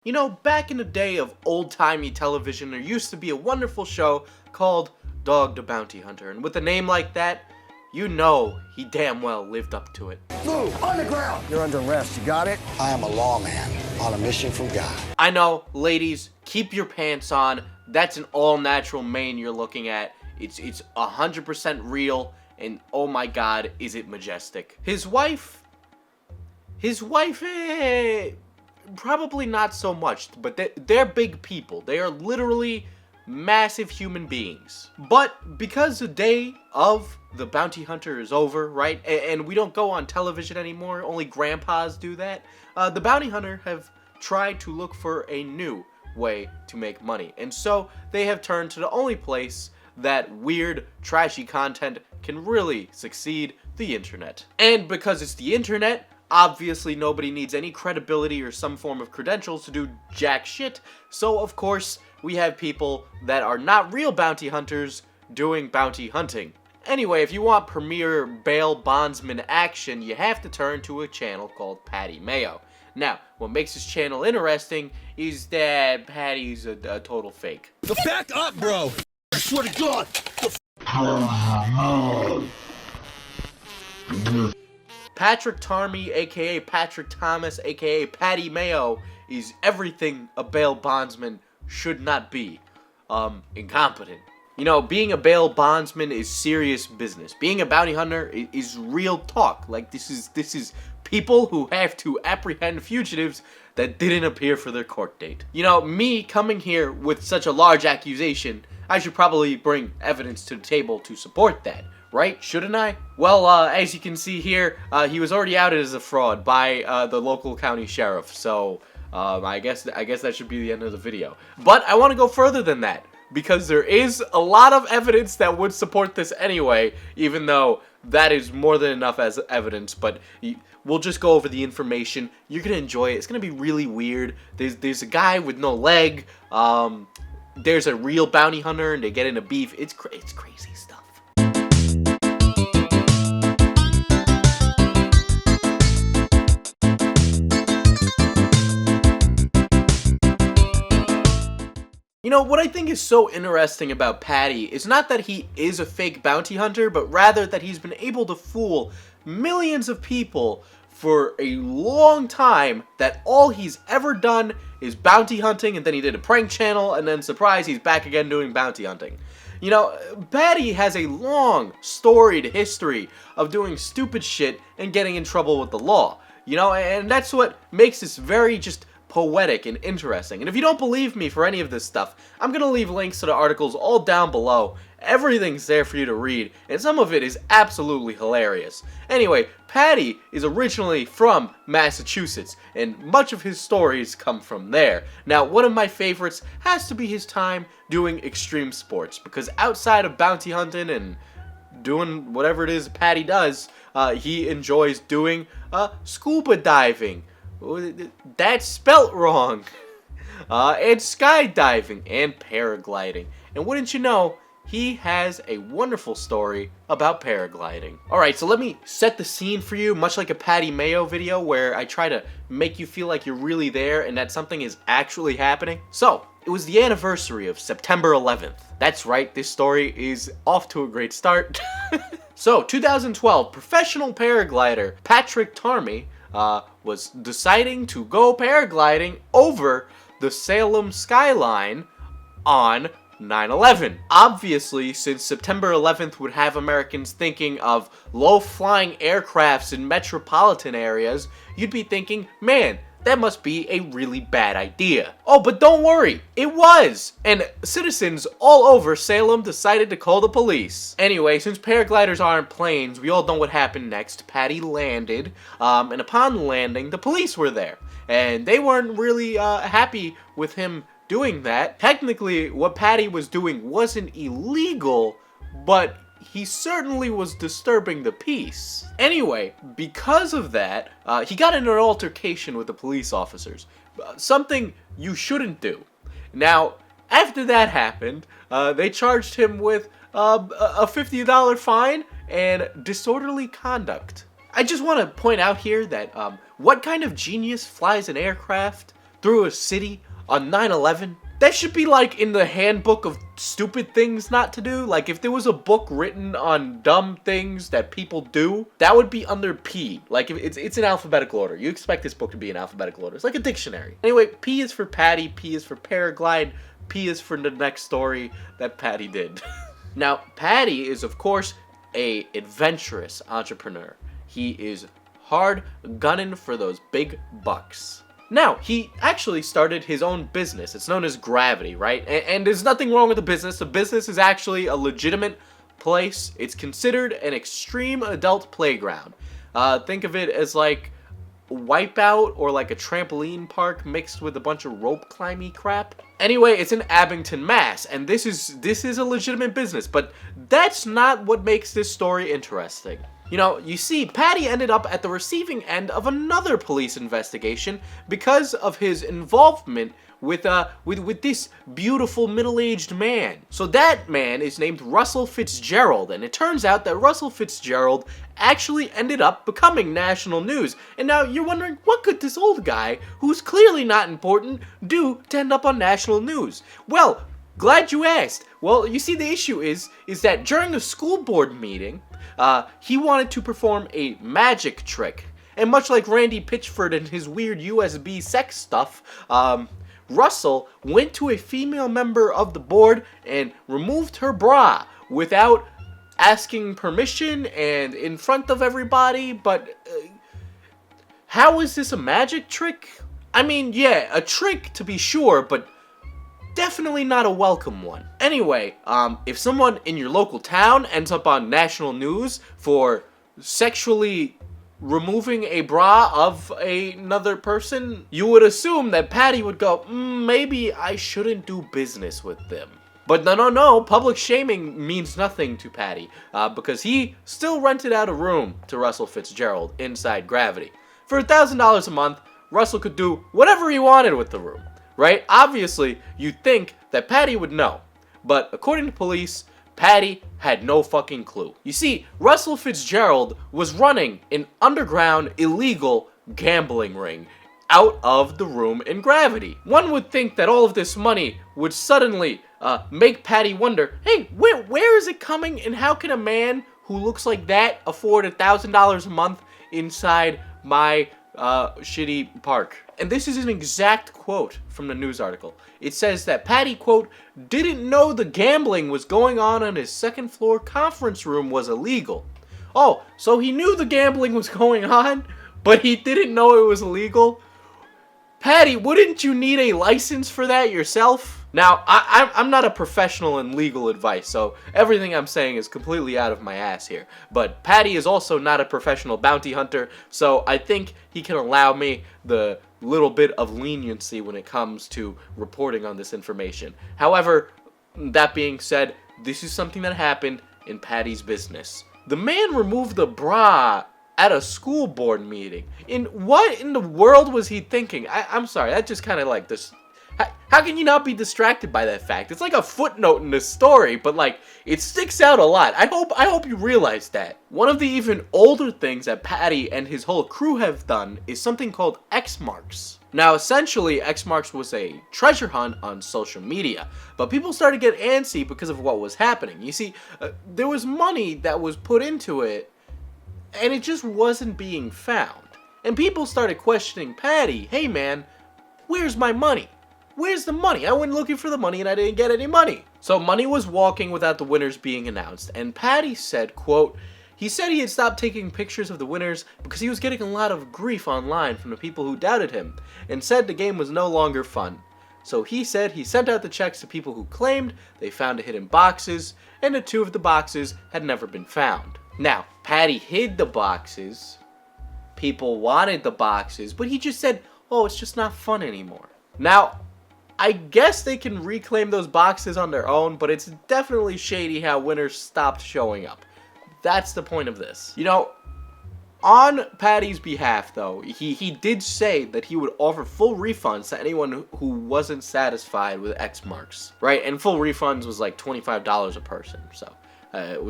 You know, back in the day of old-timey television, there used to be a wonderful show called Dog the Bounty Hunter, and with a name like that, you know he damn well lived up to it. Move, on the ground! You're under arrest, you got it? I am a lawman on a mission from God. I know, ladies, keep your pants on. That's an all-natural mane you're looking at. It's 100% real, and oh my god, is it majestic. His wife, probably not so much, but they're big people. They are literally massive human beings. But because the day of the bounty hunter is over, right, and we don't go on television anymore, only grandpas do that, the bounty hunter have tried to look for a new way to make money. And so they have turned to the only place that weird, trashy content can really succeed, the internet. And because it's the internet, obviously nobody needs any credibility or some form of credentials to do jack shit, so of course we have people that are not real bounty hunters doing bounty hunting. Anyway, if you want premier bail bondsman action, you have to turn to a channel called Patty Mayo. Now, what makes this channel interesting is that Patty's a total fake. Back up, bro! I swear to God! Patrick Tarmy, aka Patrick Thomas, aka Patty Mayo, is everything a bail bondsman should not be. Incompetent. You know, being a bail bondsman is serious business. Being a bounty hunter is real talk. Like, this is people who have to apprehend fugitives that didn't appear for their court date. You know, me coming here with such a large accusation, I should probably bring evidence to the table to support that. Right? Shouldn't I? Well, as you can see here, he was already outed as a fraud by the local county sheriff, so I guess that should be the end of the video. But I want to go further than that, because there is a lot of evidence that would support this anyway, even though that is more than enough as evidence, but we'll just go over the information. You're going to enjoy it. It's going to be really weird. There's a guy with no leg. There's a real bounty hunter, and they get into beef. It's crazy stuff. You know, what I think is so interesting about Patty is not that he is a fake bounty hunter, but rather that he's been able to fool millions of people for a long time that all he's ever done is bounty hunting, and then he did a prank channel, and then surprise, he's back again doing bounty hunting. You know, Patty has a long, storied history of doing stupid shit and getting in trouble with the law. You know, and that's what makes this very just poetic and interesting. And if you don't believe me for any of this stuff, I'm gonna leave links to the articles all down below. Everything's there for you to read, and some of it is absolutely hilarious. Anyway, Patty is originally from Massachusetts, and much of his stories come from there. Now, one of my favorites has to be his time doing extreme sports, because outside of bounty hunting and doing whatever it is Patty does, he enjoys doing scuba diving. That's spelt wrong. And skydiving and paragliding. And wouldn't you know, he has a wonderful story about paragliding. Alright, so let me set the scene for you, much like a Patty Mayo video where I try to make you feel like you're really there and that something is actually happening. So, it was the anniversary of September 11th. That's right, this story is off to a great start. So, 2012, professional paraglider Patrick Tarmy was deciding to go paragliding over the Salem skyline on 9/11. Obviously, since September 11th would have Americans thinking of low-flying aircrafts in metropolitan areas, you'd be thinking, man, that must be a really bad idea. Oh, but don't worry, it was! And citizens all over Salem decided to call the police. Anyway, since paragliders aren't planes, we all know what happened next. Patty landed, and upon landing, the police were there. And they weren't really happy with him doing that. Technically, what Patty was doing wasn't illegal, but he certainly was disturbing the peace. Anyway, because of that, he got in an altercation with the police officers. Something you shouldn't do. Now, after that happened, they charged him with a $50 fine and disorderly conduct. I just want to point out here that what kind of genius flies an aircraft through a city on 9/11? That should be like in the handbook of stupid things not to do. Like if there was a book written on dumb things that people do, that would be under P. Like if it's in alphabetical order. You expect this book to be in alphabetical order. It's like a dictionary. Anyway, P is for Patty, P is for paraglide, P is for the next story that Patty did. Now, Patty is of course a adventurous entrepreneur. He is hard gunning for those big bucks. Now, he actually started his own business. It's known as Gravity, right? And there's nothing wrong with the business. The business is actually a legitimate place. It's considered an extreme adult playground. Think of it as like Wipeout or like a trampoline park mixed with a bunch of rope climby crap. Anyway, it's in Abington, Mass, and this is a legitimate business, but that's not what makes this story interesting. You know, you see, Patty ended up at the receiving end of another police investigation because of his involvement with this beautiful middle-aged man. So that man is named Russell Fitzgerald, and it turns out that Russell Fitzgerald actually ended up becoming national news. And now you're wondering, what could this old guy, who's clearly not important, do to end up on national news? Well, glad you asked. Well, you see, the issue is that during a school board meeting, he wanted to perform a magic trick. And much like Randy Pitchford and his weird USB sex stuff, Russell went to a female member of the board and removed her bra without asking permission and in front of everybody. But how is this a magic trick? I mean, yeah, a trick to be sure, but definitely not a welcome one. Anyway, if someone in your local town ends up on national news for sexually removing a bra of another person, you would assume that Patty would go, maybe I shouldn't do business with them. But no, public shaming means nothing to Patty, because he still rented out a room to Russell Fitzgerald inside Gravity. For $1,000 a month, Russell could do whatever he wanted with the room, right? Obviously, you'd think that Patty would know, but according to police, Patty had no fucking clue. You see, Russell Fitzgerald was running an underground illegal gambling ring out of the room in Gravity. One would think that all of this money would suddenly make Patty wonder, hey, where is it coming, and how can a man who looks like that afford $1,000 a month inside my shitty park? And this is an exact quote from the news article. It says that Patty, quote, didn't know the gambling was going on his second floor conference room was illegal. Oh, so he knew the gambling was going on, but he didn't know it was illegal? Patty, wouldn't you need a license for that yourself? Now, I'm not a professional in legal advice, so everything I'm saying is completely out of my ass here. But Patty is also not a professional bounty hunter, so I think he can allow me the little bit of leniency when it comes to reporting on this information. However, that being said, this is something that happened in Patty's business. The man removed the bra at a school board meeting. What in the world was he thinking? I'm sorry, that just kind of like this. How can you not be distracted by that fact? It's like a footnote in this story, but like it sticks out a lot. I hope you realize that. One of the even older things that Patty and his whole crew have done is something called X Marks. Now, essentially, X Marks was a treasure hunt on social media, but people started to get antsy because of what was happening. You see, there was money that was put into it, and it just wasn't being found. And people started questioning Patty, hey man, where's my money? Where's the money? I went looking for the money and I didn't get any money. So money was walking without the winners being announced. And Patty said, quote, he said he had stopped taking pictures of the winners because he was getting a lot of grief online from the people who doubted him and said the game was no longer fun. So he said he sent out the checks to people who claimed they found it hidden boxes, and the 2 of the boxes had never been found. Now, Patty hid the boxes. People wanted the boxes, but he just said, oh, it's just not fun anymore. Now, I guess they can reclaim those boxes on their own, but it's definitely shady how winners stopped showing up. That's the point of this. You know, on Patty's behalf, though, he did say that he would offer full refunds to anyone who wasn't satisfied with X Marks, right? And full refunds was like $25 a person, so.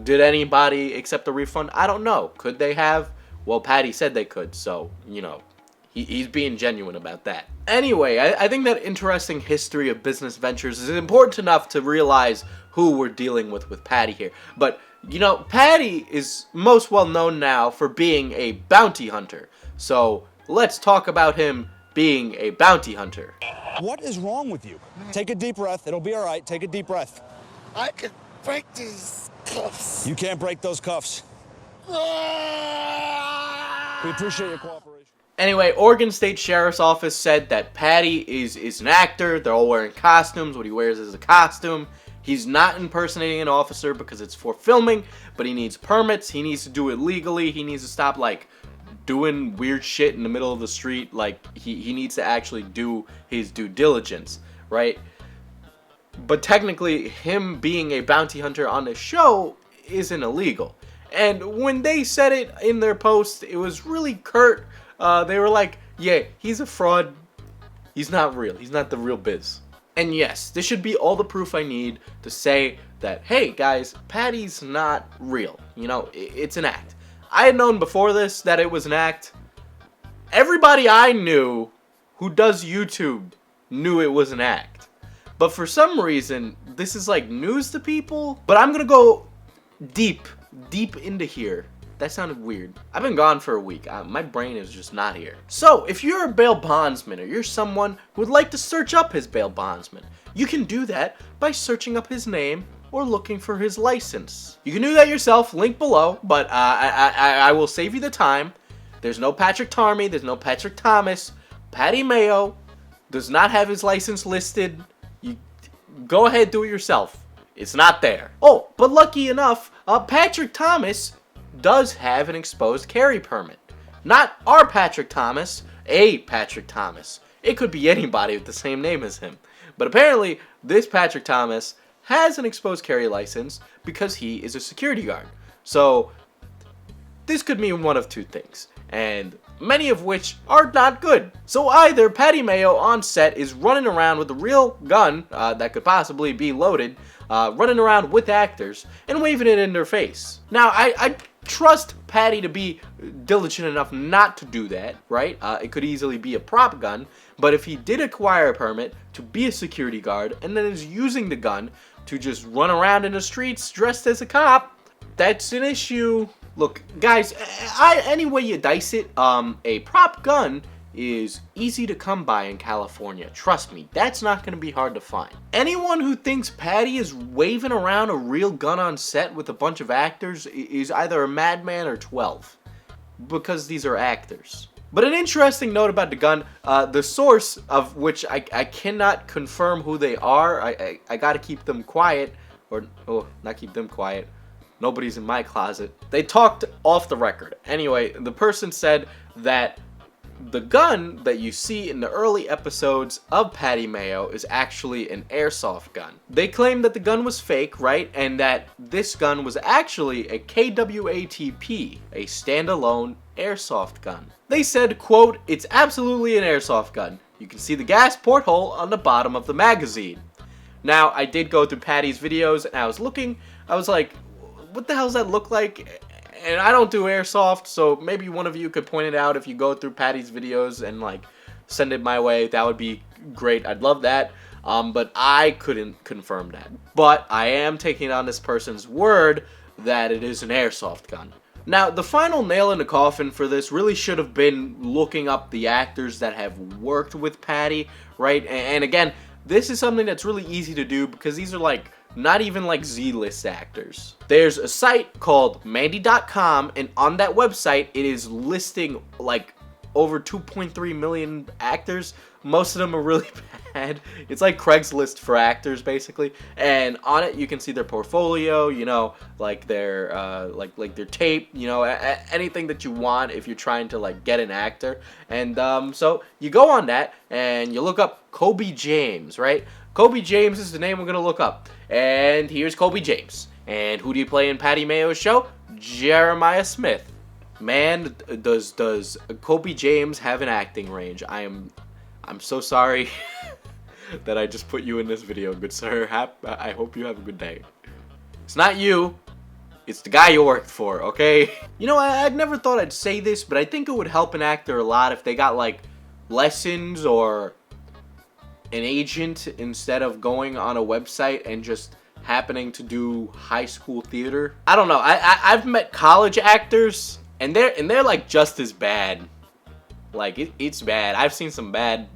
Did anybody accept the refund? I don't know. Could they have? Well, Patty said they could, so, you know, He's being genuine about that. Anyway, I think that interesting history of business ventures is important enough to realize who we're dealing with Patty here. But, you know, Patty is most well known now for being a bounty hunter. So let's talk about him being a bounty hunter. What is wrong with you? Take a deep breath. It'll be all right. Take a deep breath. I could break these cuffs. You can't break those cuffs. We appreciate your cooperation. Anyway, Oregon State Sheriff's Office said that Patty is an actor. They're all wearing costumes. What he wears is a costume. He's not impersonating an officer because it's for filming, but he needs permits. He needs to do it legally. He needs to stop, like, doing weird shit in the middle of the street. Like, he needs to actually do his due diligence, right? But technically, him being a bounty hunter on the show isn't illegal. And when they said it in their post, it was really curt. They were like, yeah, he's a fraud. He's not real. He's not the real biz. And yes, this should be all the proof I need to say that, hey, guys, Patty's not real. You know, it's an act. I had known before this that it was an act. Everybody I knew who does YouTube knew it was an act. But for some reason, this is like news to people. But I'm going to go deep into here. That sounded weird. I've been gone for a week. My brain is just not here. So, if you're a bail bondsman or you're someone who would like to search up his bail bondsman, you can do that by searching up his name or looking for his license. You can do that yourself, link below, but I will save you the time. There's no Patrick Tarmy, there's no Patrick Thomas. Patty Mayo does not have his license listed. You go ahead, do it yourself. It's not there. Oh, but lucky enough, Patrick Thomas does have an exposed carry permit. Not our Patrick Thomas, a Patrick Thomas. It could be anybody with the same name as him. But apparently, this Patrick Thomas has an exposed carry license because he is a security guard. So, this could mean one of two things, and many of which are not good. So either Patty Mayo on set is running around with a real gun that could possibly be loaded, running around with actors, and waving it in their face. Now, I trust Patty to be diligent enough not to do that, right? It could easily be a prop gun, but if he did acquire a permit to be a security guard and then is using the gun to just run around in the streets dressed as a cop, that's an issue. Look, guys, any way you dice it, a prop gun is easy to come by in California. Trust me, that's not going to be hard to find. Anyone who thinks Patty is waving around a real gun on set with a bunch of actors is either a madman or 12, because these are actors. But an interesting note about the gun, the source of which I cannot confirm who they are. I gotta keep them quiet, or not keep them quiet. Nobody's in my closet. They talked off the record. Anyway, the person said that the gun that you see in the early episodes of Patty Mayo is actually an airsoft gun. They claimed that the gun was fake, right? And that this gun was actually a KWATP, a standalone airsoft gun. They said, quote, "It's absolutely an airsoft gun. You can see the gas porthole on the bottom of the magazine." Now, I did go through Patty's videos and I was looking, I was like, what the hell does that look like? And I don't do airsoft, so maybe one of you could point it out if you go through Patty's videos and like send it my way. That would be great. I'd love that. But I couldn't confirm that. But I am taking on this person's word that it is an airsoft gun. Now, the final nail in the coffin for this really should have been looking up the actors that have worked with Patty, right? And again, this is something that's really easy to do because these are like not even like Z-list actors. There's a site called Mandy.com, and on that website, it is listing like over 2.3 million actors. Most of them are really bad. It's like Craigslist for actors, basically. And on it, you can see their portfolio, you know, like their like their tape, you know, anything that you want if you're trying to like get an actor. And so you go on that and you look up Kobe James, right? Kobe James is the name we're gonna look up. And here's Kobe James. And who do you play in Patty Mayo's show? Jeremiah Smith. Man, does Kobe James have an acting range? I'm so sorry that I just put you in this video, good sir. I hope you have a good day. It's not you. it's the guy you worked for, okay? You know, I've never thought I'd say this, but I think it would help an actor a lot if they got, like, lessons or an agent instead of going on a website and just happening to do high school theater. I don't know. I've met college actors, and they're like just as bad. Like, it's bad. I've seen some bad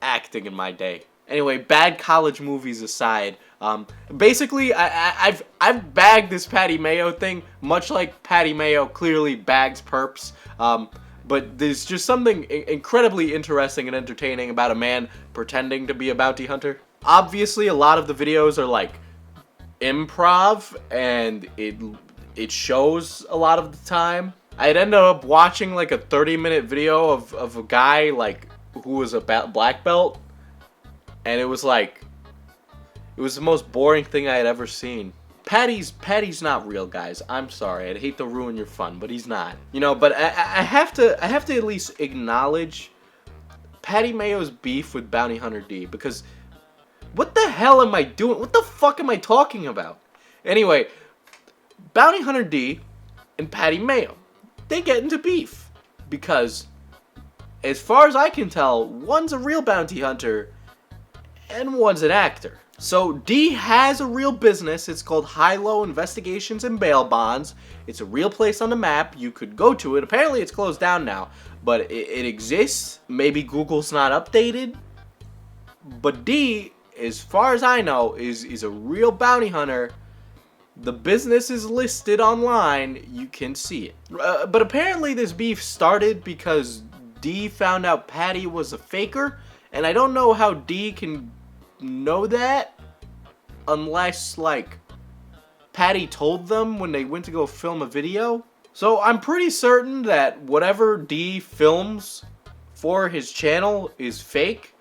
acting in my day. Anyway, bad college movies aside, basically, I've bagged this Patty Mayo thing, much like Patty Mayo clearly bags perps. But there's just something incredibly interesting and entertaining about a man pretending to be a bounty hunter. Obviously, a lot of the videos are like improv, and it shows a lot of the time. I'd end up watching like a 30-minute video of a guy like who was a black belt, and it was the most boring thing I had ever seen. Patty's not real, guys. I'm sorry. I'd hate to ruin your fun, but he's not. You know, but I have to at least acknowledge Patty Mayo's beef with Bounty Hunter D, because what the hell am I doing? What the fuck am I talking about? Anyway, Bounty Hunter D and Patty Mayo, they get into beef because, as far as I can tell, one's a real bounty hunter and one's an actor. So D has a real business. It's called High-Low Investigations and Bail Bonds. It's a real place on the map. You could go to it. Apparently it's closed down now, but it exists. Maybe Google's not updated. But D, as far as I know, is a real bounty hunter. The business is listed online. You can see it. But apparently this beef started because D found out Patty was a faker, and I don't know how D can know that unless, like, Patty told them when they went to go film a video. So I'm pretty certain that whatever D films for his channel is fake,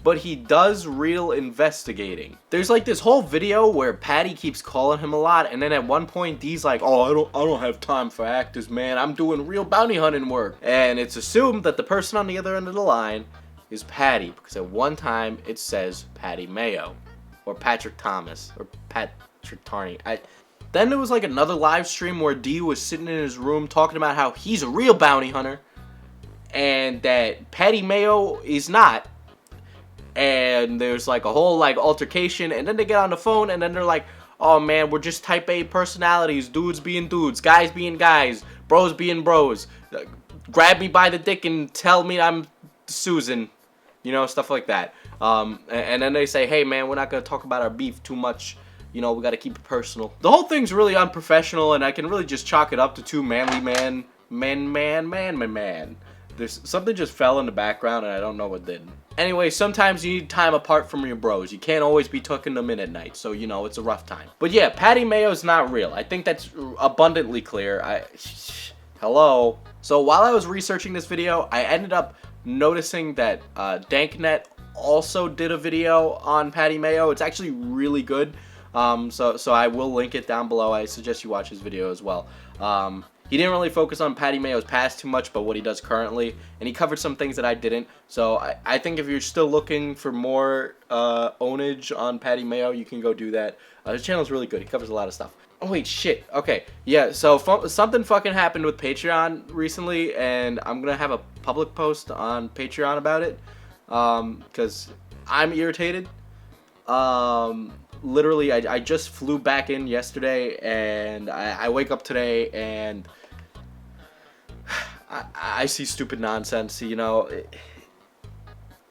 but he does real investigating. There's like this whole video where Patty keeps calling him a lot, and then at one point D's like, "Oh, I don't have time for actors, man. I'm doing real bounty hunting work." And it's assumed that the person on the other end of the line is Patty, because at one time it says Patty Mayo or Patrick Thomas or Patrick Tarney. Then there was like another live stream where D was sitting in his room talking about how he's a real bounty hunter and that Patty Mayo is not. And there's like a whole like altercation, and then they get on the phone and then they're like, "Oh man, we're just type A personalities, dudes being dudes, guys being guys, bros being bros. Grab me by the dick and tell me I'm Susan." You know, stuff like that. And then they say, "Hey man, we're not going to talk about our beef too much. You know, we got to keep it personal." The whole thing's really unprofessional, and I can really just chalk it up to two manly man. There's something just fell in the background, and I don't know what did. Anyway, sometimes you need time apart from your bros. You can't always be tucking them in at night, so, you know, it's a rough time. But yeah, Patty Mayo's not real. I think that's abundantly clear. Hello. So while I was researching this video, I ended up noticing that Danknet also did a video on Patty Mayo. It's actually really good. So I will link it down below. I suggest you watch his video as well. He didn't really focus on Patty Mayo's past too much, but what he does currently, and he covered some things that I didn't. So I think if you're still looking for more ownage on Patty Mayo, you can go do that. His channel's really good. He covers a lot of stuff. Oh wait, shit. Okay, yeah. So something fucking happened with Patreon recently, and I'm gonna have a public post on Patreon about it, because I'm irritated. Literally, I just flew back in yesterday, and I wake up today, and I see stupid nonsense, you know.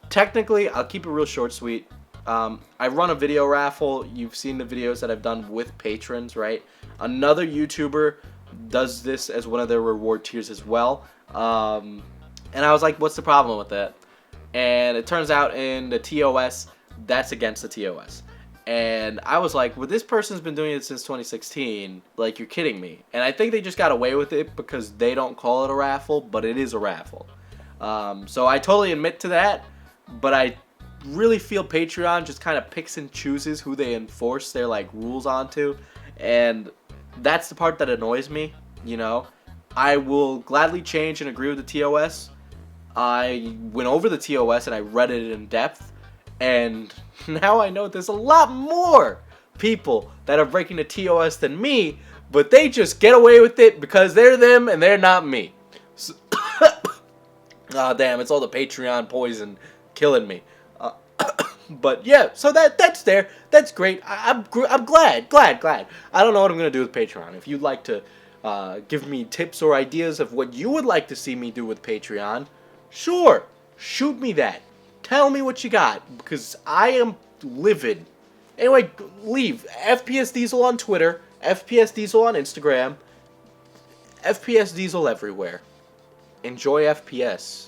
Technically, I'll keep it real short, sweet. I run a video raffle. You've seen the videos that I've done with patrons, right? Another YouTuber does this as one of their reward tiers as well. And I was like, what's the problem with that? And it turns out in the TOS, that's against the TOS. And I was like, well, this person's been doing it since 2016. Like, you're kidding me. And I think they just got away with it because they don't call it a raffle, but it is a raffle. So I totally admit to that, but I really feel Patreon just kind of picks and chooses who they enforce their, like, rules onto. And that's the part that annoys me, you know. I will gladly change and agree with the TOS. I went over the TOS and I read it in depth. And now I know there's a lot more people that are breaking the TOS than me, but they just get away with it because they're them and they're not me. So oh, damn, it's all the Patreon poison killing me. But yeah, so that's there. That's great. I'm glad. I don't know what I'm going to do with Patreon. If you'd like to give me tips or ideas of what you would like to see me do with Patreon, sure, shoot me that. Tell me what you got, because I am livid. Anyway, leave. FPS Diesel on Twitter, FPS Diesel on Instagram, FPS Diesel everywhere. Enjoy FPS.